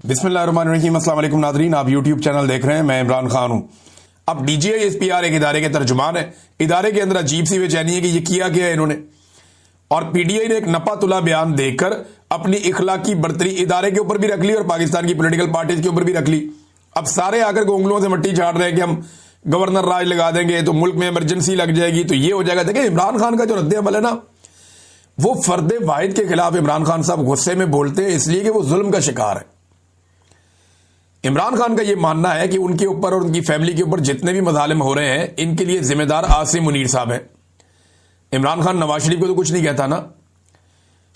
बिस्मिल्लाहिर्रहमानिर्रहीम। अस्सलाम वालेकुम नाज़रीन, आप यूट्यूब चैनल देख रहे हैं। मैं इमरान खान हूं। अब DGISPR एक इदारे के तर्जुमान है। इदारे के अंदर अजीब सी बेचैनी है कि ये किया क्या है इन्होंने। और PTI ने एक नपा तुला बयान देकर अपनी इखलाकी बर्तरी इदारे के ऊपर भी रख ली और पाकिस्तान की पोलिटिकल पार्टीज के ऊपर भी रख ली। अब सारे आकर गोंगलों से मट्टी झाड़ रहे हैं कि हम गवर्नर राज लगा देंगे तो मुल्क में इमरजेंसी लग जाएगी तो ये हो जाएगा। देखिए, इमरान खान का जो रद्द अमल है ना, वो फर्द वाहिद के खिलाफ इमरान खान साहब गुस्से में बोलते हैं इसलिए कि वो जुल्म का शिकार है। इमरान खान का यह मानना है कि उनके ऊपर और उनकी फैमिली के ऊपर जितने भी मजालिम हो रहे हैं इनके लिए जिम्मेदार आसिम मुनीर साहब हैं। इमरान खान नवाज शरीफ को तो कुछ नहीं कहता ना,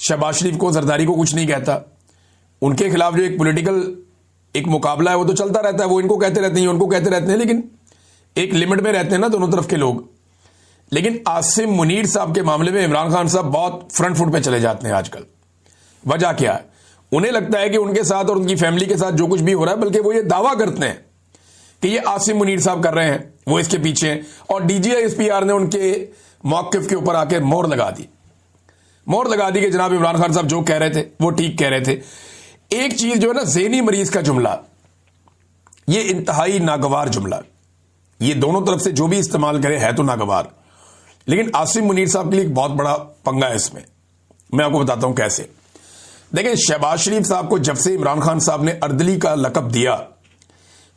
शहबाज शरीफ को, जरदारी को कुछ नहीं कहता। उनके खिलाफ जो एक पॉलिटिकल एक मुकाबला है वो तो चलता रहता है। वो इनको कहते रहते हैं, उनको कहते रहते हैं, लेकिन एक लिमिट में रहते हैं ना दोनों तरफ के लोग। लेकिन आसिम मुनीर साहब के मामले में इमरान खान साहब बहुत फ्रंट फुट पे चले जाते हैं आजकल। वजह क्या है? उन्हें लगता है कि उनके साथ और उनकी फैमिली के साथ जो कुछ भी हो रहा है, बल्कि वो ये दावा करते हैं कि ये आसिम मुनीर साहब कर रहे हैं, वो इसके पीछे हैं। और DGISPR ने उनके मौक़िफ़ के ऊपर आके मोहर लगा दी कि जनाब इमरान खान साहब जो कह रहे थे वो ठीक कह रहे थे। एक चीज जो है ना, ज़हनी मरीज का जुमला, ये इंतहाई नागवार जुमला, ये दोनों तरफ से जो भी इस्तेमाल करे है तो नागवार। लेकिन आसिम मुनीर साहब के लिए एक बहुत बड़ा पंगा है इसमें। मैं आपको बताता हूं कैसे। देखिए, शहबाज शरीफ साहब को जब से इमरान खान साहब ने अर्दली का लकब दिया,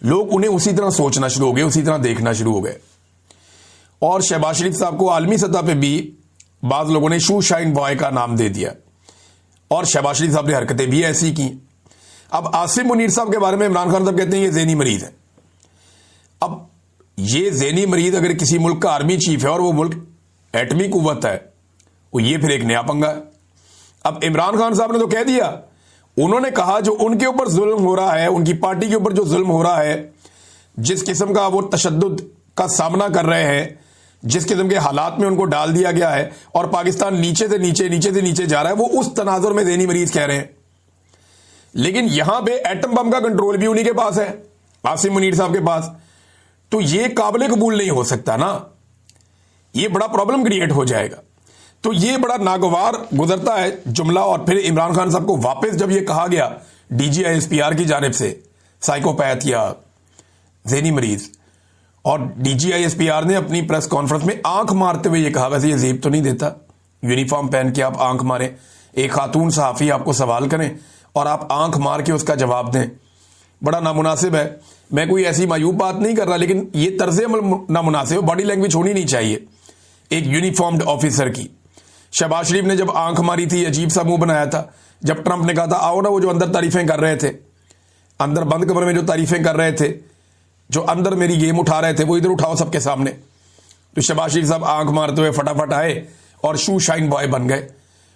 लोग उन्हें उसी तरह सोचना शुरू हो गए, उसी तरह देखना शुरू हो गए। और शहबाज शरीफ साहब को आलमी सतह पे भी बाज लोगों ने शू शाइन बॉय का नाम दे दिया और शहबाज शरीफ साहब ने हरकतें भी ऐसी की। अब आसिम मुनीर साहब के बारे में इमरान खान साहब कहते हैं ये ज़हनी मरीज है। अब ये ज़हनी मरीज अगर किसी मुल्क का आर्मी चीफ है और वो मुल्क एटमी कुव्वत है, वो ये फिर एक नया पंगा है। अब इमरान खान साहब ने तो कह दिया, उन्होंने कहा जो उनके ऊपर जुल्म हो रहा है, उनकी पार्टी के ऊपर जो जुल्म हो रहा है, जिस किस्म का वो तशद्दुद का सामना कर रहे हैं, जिस किस्म के हालात में उनको डाल दिया गया है और पाकिस्तान नीचे से नीचे जा रहा है, वो उस तनाजुर में ज़हनी मरीज कह रहे हैं। लेकिन यहां पे एटम बम का कंट्रोल भी उन्हीं के पास है, आसिम मुनीर साहब के पास। तो ये काबिल कबूल नहीं हो सकता ना, ये बड़ा प्रॉब्लम क्रिएट हो जाएगा। तो ये बड़ा नागवार गुजरता है जुमला। और फिर इमरान खान साहब को वापस जब ये कहा गया DGISPR की जानिब से साइकोपैथ या ज़हनी मरीज, और DGISPR ने अपनी प्रेस कॉन्फ्रेंस में आंख मारते हुए ये कहा, वैसे ये जेब तो नहीं देता, यूनिफॉर्म पहन के आप आंख मारें, एक खातून सहाफ़ी आपको सवाल करें और आप आंख मार के उसका जवाब दें, बड़ा नामुनासिब है। मैं कोई ऐसी मायूब बात नहीं कर रहा, लेकिन ये तर्ज अमल नामुनासिब है। बॉडी लैंग्वेज होनी नहीं चाहिए एक यूनिफॉर्म्ड ऑफिसर की। शहबाज शरीफ ने जब आंख मारी थी, अजीब सा मुंह बनाया था। जब ट्रंप ने कहा था आओ ना, वो जो अंदर तारीफें कर रहे थे, अंदर बंद कमरे में जो तारीफें कर रहे थे, जो अंदर मेरी गेम उठा रहे थे, वो इधर उठाओ सबके सामने। तो शहबाज शरीफ साहब आंख मारते हुए फटाफट आए और शू शाइन बॉय बन गए।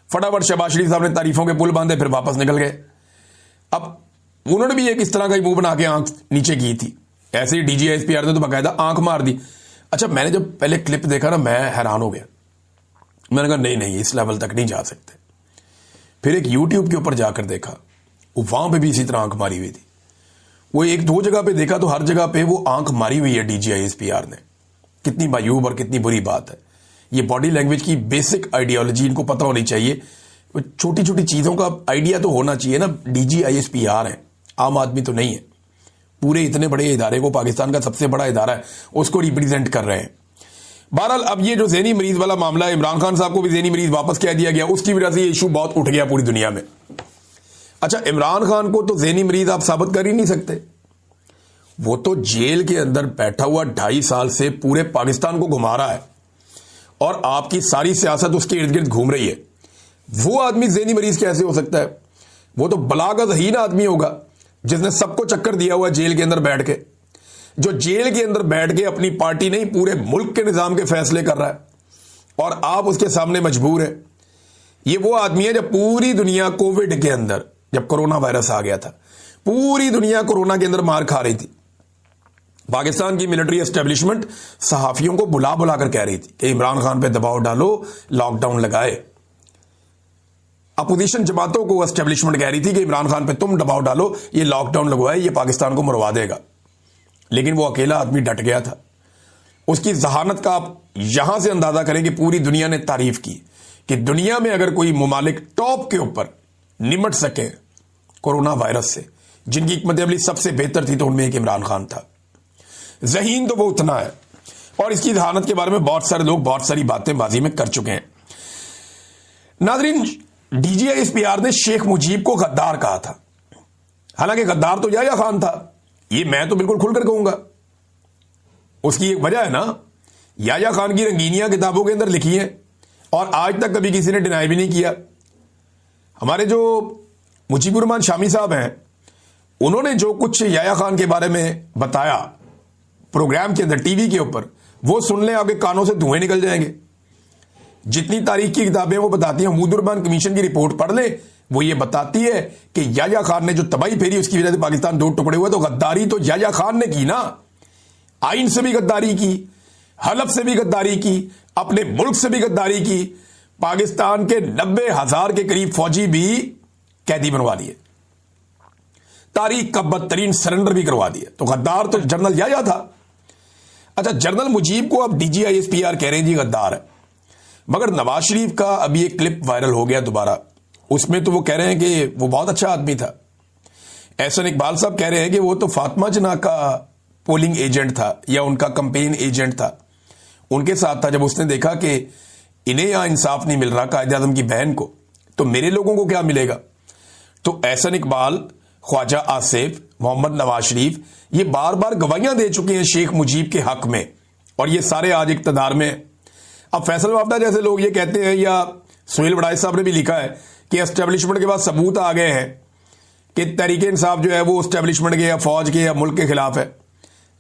फटाफट शहबाज शरीफ साहब ने तारीफों के पुल बांधे, फिर वापस निकल गए। अब उन्होंने भी एक इस तरह का ही मुंह बना के आंख नीचे की थी। ऐसे ही DGISPR ने तो बाकायदा आंख मार दी। अच्छा, मैंने जब पहले क्लिप देखा ना, मैं हैरान हो गया। मैंने कहा नहीं, इस लेवल तक नहीं जा सकते। फिर एक YouTube के ऊपर जाकर देखा, वहां पे भी इसी तरह आंख मारी हुई थी। वो एक दो जगह पे देखा तो हर जगह पे वो आंख मारी हुई है DGISPR ने। कितनी मायूब और कितनी बुरी बात है। ये बॉडी लैंग्वेज की बेसिक आइडियोलॉजी इनको पता होनी चाहिए। छोटी छोटी चीजों का आइडिया तो होना चाहिए ना। DGISPR है, आम आदमी तो नहीं है। पूरे इतने बड़े इदारे को, पाकिस्तान का सबसे बड़ा इदारा है, उसको रिप्रेजेंट कर रहे हैं। बहरहाल, अब ये जो ज़हनी मरीज वाला मामला है, इमरान खान साहब को भी ज़हनी मरीज वापस कह दिया गया, उसकी वजह से ये इशू बहुत उठ गया पूरी दुनिया में। अच्छा, इमरान खान को तो ज़हनी मरीज आप साबित कर ही नहीं सकते। वो तो जेल के अंदर बैठा हुआ 2.5 साल से पूरे पाकिस्तान को घुमा रहा है और आपकी सारी सियासत उसके इर्द गिर्द घूम रही है। वो आदमी ज़हनी मरीज कैसे हो सकता है? वो तो बलागज़हीन आदमी होगा जिसने सबको चक्कर दिया हुआ जेल के अंदर बैठ के, जो जेल के अंदर बैठ के अपनी पार्टी नहीं पूरे मुल्क के निजाम के फैसले कर रहा है और आप उसके सामने मजबूर है। ये वो आदमी है जब पूरी दुनिया कोविड के अंदर, जब कोरोना वायरस आ गया था, पूरी दुनिया कोरोना के अंदर मार खा रही थी। पाकिस्तान की मिलिट्री एस्टेब्लिशमेंट सहाफियों को बुला बुला कर कह रही थी कि इमरान खान पे दबाव डालो, लॉकडाउन लगाए। अपोजिशन जमातों को एस्टेब्लिशमेंट कह रही थी कि इमरान खान पे तुम दबाव डालो, ये लॉकडाउन लगवाए, ये पाकिस्तान को मरवा देगा। लेकिन वो अकेला आदमी डट गया था। उसकी जहानत का आप यहां से अंदाजा करें कि पूरी दुनिया ने तारीफ की कि दुनिया में अगर कोई मुमालिक टॉप के ऊपर निमट सके कोरोना वायरस से, जिनकी हिकमत अमली सबसे बेहतर थी, तो उनमें एक इमरान खान था। ज़हीन तो वो उतना है, और इसकी जहानत के बारे में बहुत सारे लोग बहुत सारी बातें बाजी में कर चुके हैं। नाज़रीन, DGISPR ने शेख मुजीब को गद्दार कहा था। हालांकि गद्दार तो याया खान था, ये मैं तो बिल्कुल खुलकर कहूंगा। उसकी एक वजह है ना, याया खान की रंगीनियां किताबों के अंदर लिखी हैं और आज तक कभी किसी ने डिनाई भी नहीं किया। हमारे जो मुजीबुर रहमान शामी साहब हैं, उन्होंने जो कुछ याया खान के बारे में बताया प्रोग्राम के अंदर टीवी के ऊपर, वो सुन लें आपके कानों से धुएं निकल जाएंगे। जितनी तारीख की किताबें वो बताती हैं, मुजीबुर रहमान कमीशन की रिपोर्ट पढ़ लें, वो ये बताती है कि याया खान ने जो तबाही फेरी उसकी वजह से पाकिस्तान दो टुकड़े हुए। तो गद्दारी तो याया खान ने की ना, आइन से भी गद्दारी की, हलफ से भी गद्दारी की, अपने मुल्क से भी गद्दारी की, पाकिस्तान के 90,000 के करीब फौजी भी कैदी बनवा दिए, तारीख का बदतरीन सरेंडर भी करवा दिया। तो गद्दार तो जनरल याया था। अच्छा, जनरल मुजीब को अब DGISPR कह रहे हैं जी गद्दार है, मगर नवाज शरीफ का अभी एक क्लिप वायरल हो गया दोबारा, उसमें तो वो कह रहे हैं कि वो बहुत अच्छा आदमी था। एहसन इकबाल साहब कह रहे हैं कि वो तो फातिमा जना का पोलिंग एजेंट था या उनका कंपेन एजेंट था, उनके साथ था। जब उसने देखा कि इन्हें यहां इंसाफ नहीं मिल रहा कायदे आजम की बहन को, तो मेरे लोगों को क्या मिलेगा। तो एहसन इकबाल, ख्वाजा आसिफ, मोहम्मद नवाज शरीफ ये बार बार गवाहियां दे चुके हैं शेख मुजीब के हक में, और ये सारे आज इक्तदार में। अब फैसल वाफदा जैसे लोग ये कहते हैं, या सुहेल वड़ाइच साहब ने भी लिखा है कि एस्टेब्लिशमेंट के बाद सबूत आ गए हैं कि तहरीक इंसाफ जो है वो एस्टेब्लिशमेंट के या फौज के या मुल्क के खिलाफ है,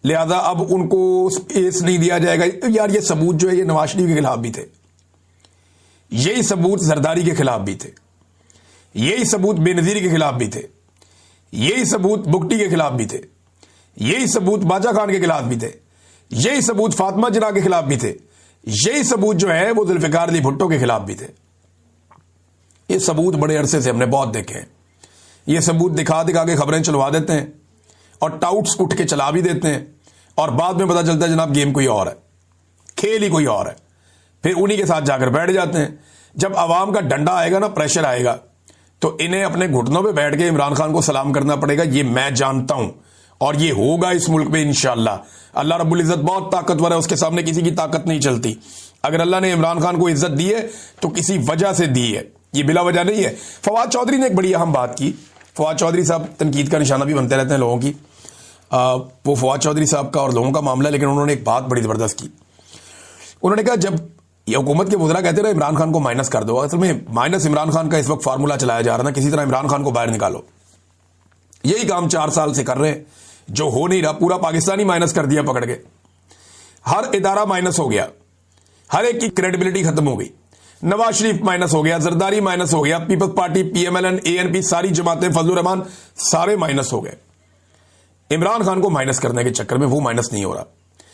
लिहाजा अब उनको स्पेस नहीं दिया जाएगा। यार ये सबूत जो है ये नवाज शरीफ के खिलाफ भी थे, यही सबूत जरदारी के खिलाफ भी थे, यही सबूत बेनजीर के खिलाफ भी थे, यही सबूत बुगटी के खिलाफ भी थे, यही सबूत बाजा खान के खिलाफ भी थे, यही सबूत फातिमा जना के खिलाफ भी थे, यही सबूत जो है वो जुल्फिकार अली भुट्टो के खिलाफ भी थे। ये सबूत बड़े अरसे से हमने बहुत देखे हैं। ये सबूत दिखा दिखा के खबरें चलवा देते हैं और टाउट्स उठ के चला भी देते हैं, और बाद में पता चलता है जनाब गेम कोई और है, खेल ही कोई और है। फिर उन्हीं के साथ जाकर बैठ जाते हैं। जब अवाम का डंडा आएगा ना, प्रेशर आएगा, तो इन्हें अपने घुटनों पे बैठ के इमरान खान को सलाम करना पड़ेगा। ये मैं जानता हूं, और ये होगा इस मुल्क में इंशाअल्लाह। अल्लाह रब्बुल इज्जत बहुत ताकतवर है, उसके सामने किसी की ताकत नहीं चलती। अगर अल्लाह ने इमरान खान को इज्जत दी है तो किसी वजह से दी है, ये बिला वजह नहीं है। फवाद चौधरी ने एक बड़ी अहम बात की। फवाद चौधरी साहब तनकीद का निशाना भी बनते रहते हैं लोगों की। वो फवाद चौधरी साहब का और लोगों का मामला है, लेकिन उन्होंने एक बात बड़ी जबरदस्त की। उन्होंने कहा जब ये हुकूमत के वज़रा कहते रहे इमरान खान को माइनस कर दो, असल में माइनस इमरान खान का इस वक्त फार्मूला चलाया जा रहा है ना, किसी तरह इमरान खान को बाहर निकालो। यही काम 4 साल से कर रहे हैं, जो हो नहीं रहा। पूरा पाकिस्तान ही माइनस कर दिया पकड़ के, हर इदारा माइनस हो गया, हर एक की क्रेडिबिलिटी खत्म हो गई। नवाज शरीफ माइनस हो गया, जरदारी माइनस हो गया, पीपल्स पार्टी, PMLN, ANP, सारी जमातें, फजलुर रहमान, सारे माइनस हो गए। इमरान खान को माइनस करने के चक्कर में वो माइनस नहीं हो रहा।